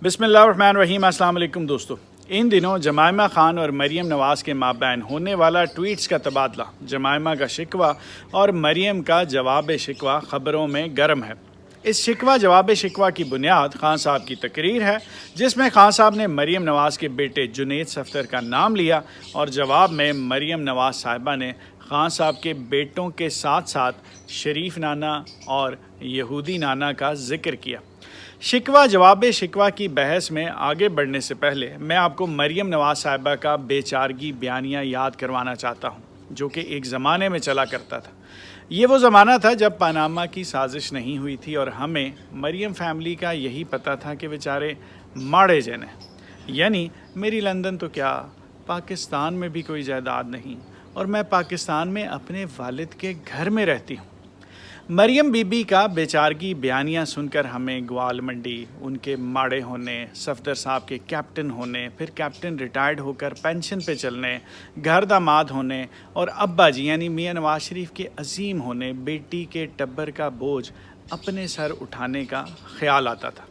बिस्मिल्लाहिर्रहमानिर्रहीम। अस्सलाम वालेकुम दोस्तों। इन दिनों जमाइमा खान और मरीम नवाज़ के माबैन होने वाला ट्वीट्स का तबादला, जमाइमा का शिकवा और मरीम का जवाब शिकवा खबरों में गर्म है। इस शिकवा जवाब शिकवा की बुनियाद खान साहब की तकरीर है, जिसमें खान साहब ने मरीम नवाज़ के बेटे जुनैद सफ्दर का नाम लिया और जवाब में मरीम नवाज़ साहिबा ने खान साहब के बेटों के साथ साथ शरीफ नाना और यहूदी नाना का जिक्र किया। शिकवा जवाब शिकवा की बहस में आगे बढ़ने से पहले मैं आपको मरीम नवाज़ साहिबा का बेचारगी बयानिया याद करवाना चाहता हूँ, जो कि एक ज़माने में चला करता था। ये वो ज़माना था जब पनामा की साजिश नहीं हुई थी और हमें मरीम फैमिली का यही पता था कि बेचारे माड़े जन हैं, यानी मेरी लंदन तो क्या, पाकिस्तान में भी कोई जायदाद नहीं और मैं पाकिस्तान में अपने वालिद के घर में रहती हूँ। मरीम बीबी का बेचारगी बयानिया सुनकर हमें ग्वाल मंडी, उनके माड़े होने, सफदर साहब के कैप्टन होने, फिर कैप्टन रिटायर्ड होकर पेंशन पे चलने, घर दामाद होने और अब्बा जी यानी मियां नवाज शरीफ के अजीम होने, बेटी के टब्बर का बोझ अपने सर उठाने का ख्याल आता था।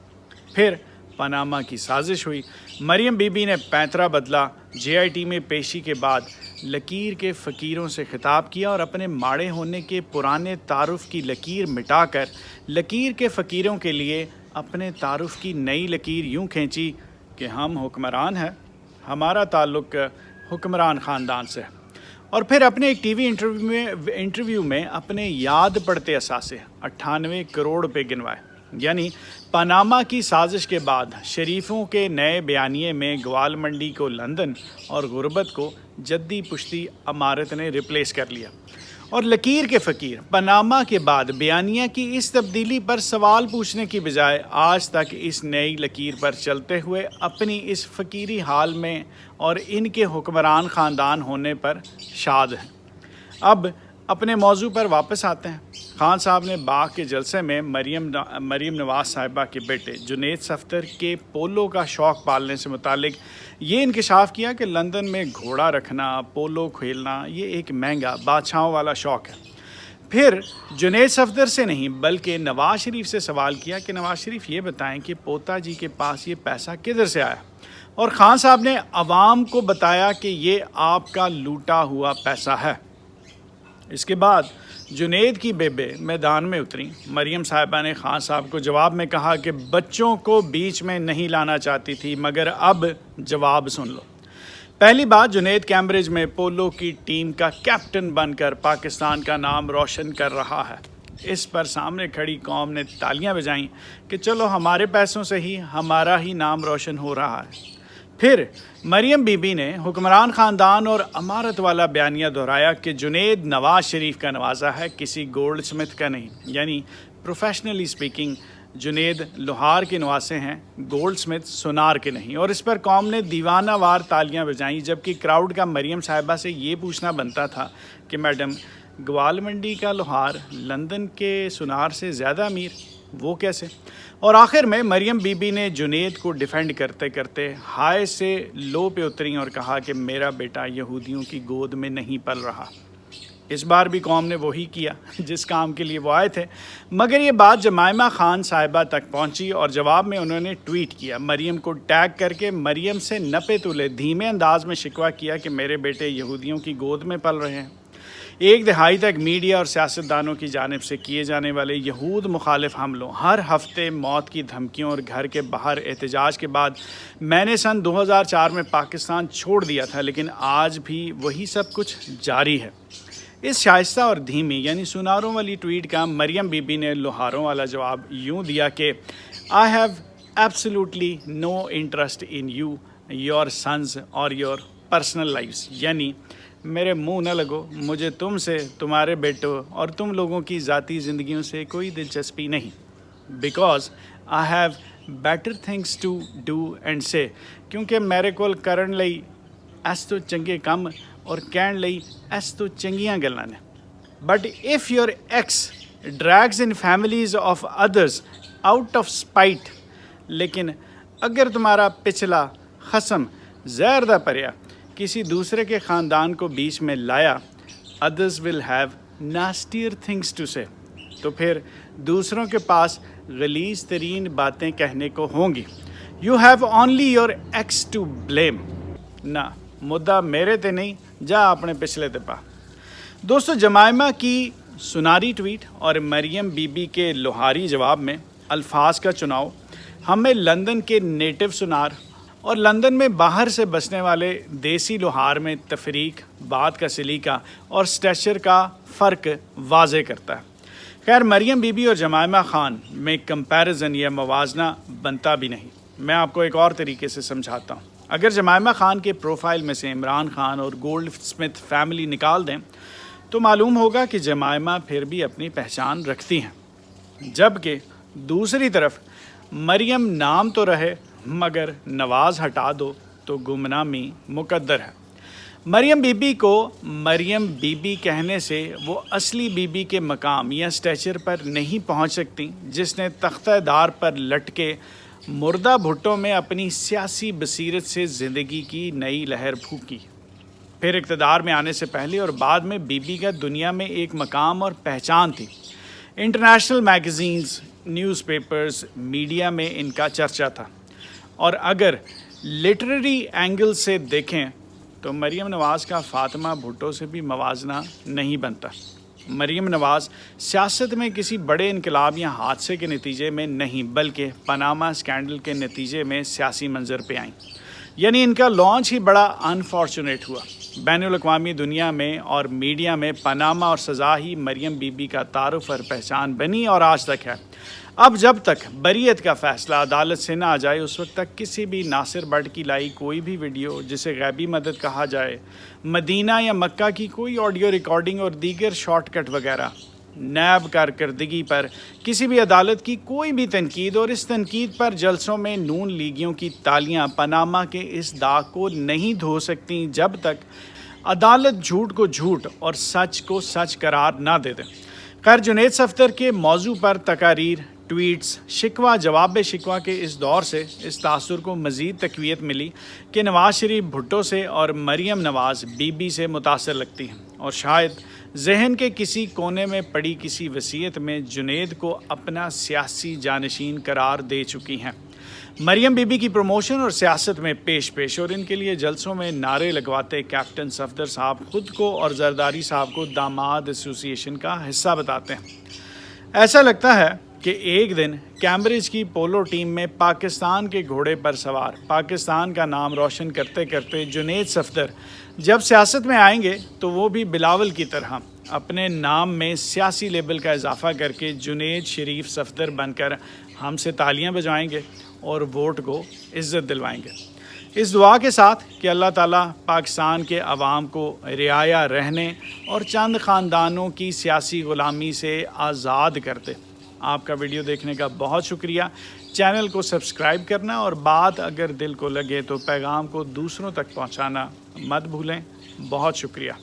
फिर पनामा की साजिश हुई, मरीम बीबी ने पैंतरा बदला, JIT में पेशी के बाद लकीर के फ़कीरों से खिताब किया और अपने माड़े होने के पुराने तारुफ की लकीर मिटाकर लकीर के फ़कीरों के लिए अपने तारुफ की नई लकीर यूँ खींची कि हम हुक्मरान हैं, हमारा ताल्लुक़ हुक्मरान ख़ानदान से है। और फिर अपने एक TV इंटरव्यू में अपने याद पड़ते असासे 98 करोड़ रुपये गिनवाए। यानी पनामा की साजिश के बाद शरीफों के नए बयानिए में ग्वाल मंडी को लंदन और गुर्बत को जद्दी पुश्ती अमारत ने रिप्लेस कर लिया। और लकीर के फ़कीर पनामा के बाद बयानिया की इस तब्दीली पर सवाल पूछने की बजाय आज तक इस नई लकीर पर चलते हुए अपनी इस फ़कीरी हाल में और इनके हुक्मरान ख़ानदान होने पर शाद हैं। अब अपने मौजू पर वापस आते हैं। खान साहब ने बाग के जलसे में मरीम नवाज़ साहिबा के बेटे जुनैद सफ्दर के पोलो का शौक़ पालने से मुतालिक ये इंकशाफ किया कि लंदन में घोड़ा रखना, पोलो खेलना ये एक महंगा बादशाहों वाला शौक़ है। फिर जुनैद सफ्दर से नहीं बल्कि नवाज़ शरीफ से सवाल किया कि नवाज़ शरीफ ये बताएं कि पोता जी के पास ये पैसा किधर से आया, और खान साहब ने अवाम को बताया कि ये आपका लूटा हुआ पैसा है। इसके बाद जुनैद की बेबे मैदान में उतरी। मरीम साहिबा ने खान साहब को जवाब में कहा कि बच्चों को बीच में नहीं लाना चाहती थी, मगर अब जवाब सुन लो। पहली बात, जुनैद कैम्ब्रिज में पोलो की टीम का कैप्टन बनकर पाकिस्तान का नाम रोशन कर रहा है। इस पर सामने खड़ी कौम ने तालियां बजाईं कि चलो हमारे पैसों से ही हमारा ही नाम रोशन हो रहा है। फिर मरीम बीबी ने हुक्मरान ख़ानदान और अमारत वाला बयानिया दोहराया कि जुनैद नवाज़ शरीफ का नवाजा है, किसी गोल्ड स्मिथ का नहीं। यानी प्रोफेशनली स्पीकिंग जुनैद लोहार के नवासे हैं, गोल्ड स्मिथ सुनार के नहीं। और इस पर कौम ने दीवाना वार तालियां बजाईं, जबकि क्राउड का मरीम साहिबा से ये पूछना बनता था कि मैडम, ग्वाल मंडी का लोहार लंदन के सुनार से ज़्यादा अमीर, वो कैसे? और आखिर में मरीम बीबी ने जुनैद को डिफेंड करते करते हाय से लो पे उतरी और कहा कि मेरा बेटा यहूदियों की गोद में नहीं पल रहा। इस बार भी कौम ने वही किया जिस काम के लिए वो आए थे, मगर ये बात जमाइमा खान साहिबा तक पहुंची और जवाब में उन्होंने ट्वीट किया, मरीम को टैग करके मरीम से नपे तुले धीमे अंदाज में शिकवा किया कि मेरे बेटे यहूदियों की गोद में पल रहे हैं। एक दहाई तक मीडिया और सियासतदानों की जानिब से किए जाने वाले यहूद मुखालिफ हमलों, हर हफ्ते मौत की धमकियों और घर के बाहर एहतजाज के बाद मैंने सन 2004 में पाकिस्तान छोड़ दिया था, लेकिन आज भी वही सब कुछ जारी है। इस शाइस्ता और धीमी यानी सुनारों वाली ट्वीट का मरीम बीबी ने लोहारों वाला जवाब यूँ दिया कि I have absolutely no interest in you, your sons और योर पर्सनल लाइव्स। यानी मेरे मुंह न लगो, मुझे तुमसे, तुम्हारे बेटों और तुम लोगों की ज़ाती ज़िंदगियों से कोई दिलचस्पी नहीं। Because I have better things to do and say, क्योंकि मेरे कोल करन लई ऐस तो चंगे काम और कहण लई ऐस तो चंगियां गल्लां ने। But if your x drags in families of others out of spite, लेकिन अगर तुम्हारा पिछला खसम ज़हर दा परिया किसी दूसरे के ख़ानदान को बीच में लाया, others will have nastier things to say, तो फिर दूसरों के पास गलीज़ तरीन बातें कहने को होंगी। You have only your ex to blame. ना मुद्दा मेरे ते नहीं, जा अपने पिछले ते पा। दोस्तों, जमाइमा की सुनारी ट्वीट और मरियम बीबी के लोहारी जवाब में अल्फाज का चुनाव हमें लंदन के नेटिव सुनार और लंदन में बाहर से बसने वाले देसी लोहार में तफरीक, बात का सलीका और स्टेचर का फ़र्क वाज़े करता है। खैर, मरियम बीबी और जमाइमा खान में कंपैरिजन या मवाजना बनता भी नहीं। मैं आपको एक और तरीके से समझाता हूँ। अगर जमाइमा खान के प्रोफाइल में से इमरान खान और गोल्ड स्मिथ फैमिली निकाल दें तो मालूम होगा कि जमाइमा फिर भी अपनी पहचान रखती हैं, जबकि दूसरी तरफ मरियम नाम तो रहे मगर नवाज़ हटा दो तो गुमनामी मुकद्दर है। मरियम बीबी को मरियम बीबी कहने से वो असली बीबी के मकाम या स्टेचर पर नहीं पहुंच सकती जिसने तख्तेदार पर लटके मुर्दा भुट्टो में अपनी सियासी बसीरत से ज़िंदगी की नई लहर फूकी। फिर इक़्तिदार में आने से पहले और बाद में बीबी का दुनिया में एक मकाम और पहचान थी। इंटरनेशनल मैगज़ीन्स, न्यूज़पेपर्स, मीडिया में इनका चर्चा था। और अगर लिटरेरी एंगल से देखें तो मरियम नवाज़ का फ़ातिमा भुट्टो से भी मवाजना नहीं बनता। मरियम नवाज़ सियासत में किसी बड़े इनकलाब या हादसे के नतीजे में नहीं बल्कि पनामा स्कैंडल के नतीजे में सियासी मंजर पे आईं। यानी इनका लॉन्च ही बड़ा अनफॉर्चुनेट हुआ। बैनुल अक़वामी दुनिया में और मीडिया में पनामा और सज़ा ही मरियम बीबी का तारुफ और पहचान बनी और आज तक है। अब जब तक बरीयत का फ़ैसला अदालत से ना आ जाए उस वक्त तक किसी भी नासिर बट की लाई कोई भी वीडियो जिसे गैबी मदद कहा जाए, मदीना या मक्का की कोई ऑडियो रिकॉर्डिंग और दीगर शॉर्टकट वगैरह, नैब कारकर्दगी पर किसी भी अदालत की कोई भी तनकीद और इस तनकीद पर जलसों में नून लीगियों की तालियां पनामा के इस दाग को नहीं धो सकती जब तक अदालत झूठ को झूठ और सच को सच करार ना दे दे। खैर, जुनैद सफ़दर के मौजू पर तकारीर, ट्वीट्स, शिकवा जवाब शिकवा के इस दौर से इस तासुर को मज़ीद तक़वियत मिली कि नवाज़ शरीफ भुट्टो से और मरियम नवाज़ बीबी से मुतासर लगती हैं और शायद जहन के किसी कोने में पड़ी किसी वसीयत में जुनैद को अपना सियासी जानशीन करार दे चुकी हैं। मरियम बीबी की प्रमोशन और सियासत में पेश और इनके लिए जलसों में नारे लगवाते कैप्टन सफदर साहब खुद को और जरदारी साहब को दामाद एसोसिएशन का हिस्सा बताते हैं। ऐसा लगता है कि एक दिन कैम्ब्रिज की पोलो टीम में पाकिस्तान के घोड़े पर सवार पाकिस्तान का नाम रोशन करते करते जुनैद सफदर जब सियासत में आएंगे तो वो भी बिलावल की तरह अपने नाम में सियासी लेबल का इजाफा करके जुनैद शरीफ सफदर बनकर हमसे तालियां बजाएंगे और वोट को इज़्ज़त दिलवाएंगे। इस दुआ के साथ कि अल्लाह ताला पाकिस्तान के अवाम को रियाया रहने और चंद ख़ानदानों की सियासी ग़ुलामी से आज़ाद कर दे। आपका वीडियो देखने का बहुत शुक्रिया। चैनल को सब्सक्राइब करना और बात अगर दिल को लगे तो पैगाम को दूसरों तक पहुंचाना मत भूलें। बहुत शुक्रिया।